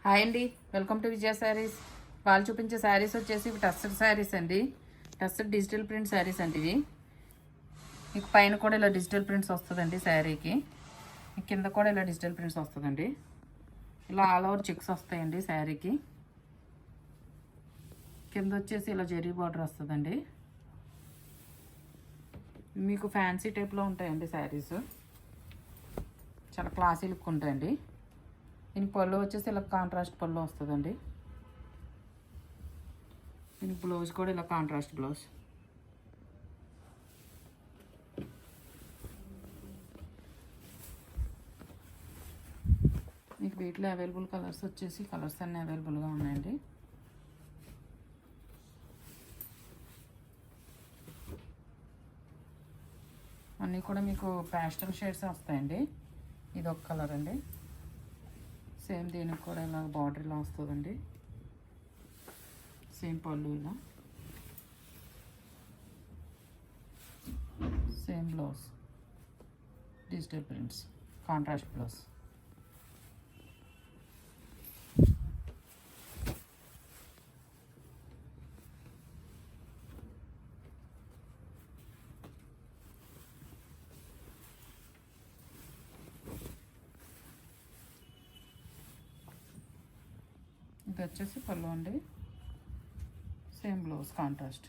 Hi అండి, welcome to విజయ శారీస్. వాళ్ళు చూపించే శారీస్ వచ్చేసి ఇవి టస్సర్ శారీస్ అండి. టస్సర్ డిజిటల్ ప్రింట్ శారీస్ అండి. ఇవి మీకు పైన కూడా ఇలా డిజిటల్ ప్రింట్స్ వస్తుందండి శారీకి. కింద కూడా ఇలా డిజిటల్ ప్రింట్స్ వస్తుందండి. ఇలా ఆల్ ఓవర్ చెక్స్ వస్తాయండి శారీకి. కింద వచ్చేసి ఇలా జెరీ బార్డర్ వస్తుందండి. మీకు ఫ్యాన్సీ టైప్లో ఉంటాయండి శారీస్. చాలా క్లాసీ లుక్ ఉంటాయండి. దీనికి పళ్ళు వచ్చేసి ఇలా కాంట్రాస్ట్ పళ్ళు వస్తుందండి. దీనికి బ్లౌజ్ కూడా ఇలా కాంట్రాస్ట్ బ్లౌజ్. మీకు వీటిలో అవైలబుల్ కలర్స్ వచ్చేసి కలర్స్ అన్నీ అవైలబుల్గా ఉన్నాయండి. అన్నీ కూడా మీకు ప్యాస్టల్ షేడ్స్ వస్తాయండి. ఇది ఒక కలర్ అండి. సేమ్ దీనికి కూడా ఇలా బార్డర్ ఇలా వస్తుందండి. సేమ్ పళ్ళు ఇలా, same blouse, digital prints, contrast blouse. ఇది వచ్చేసి పళ్ళు అండి. Same blouse contrast.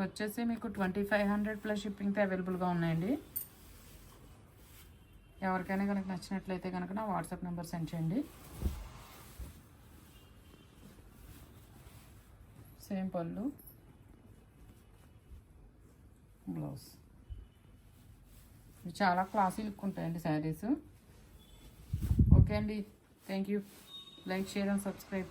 వచ్చేసి మీకు 2500 ప్లస్ షిప్పింగ్తో అవైలబుల్గా ఉన్నాయండి. ఎవరికైనా కనుక నచ్చినట్లయితే కనుక నా వాట్సాప్ నెంబర్ సెండ్ చేయండి. సేమ్ పళ్ళు, బ్లౌజ్. ఇవి చాలా క్లాసీ లుక్ ఉంటాయండి శారీస్. ఓకే అండి, thank you. Like, share and subscribe.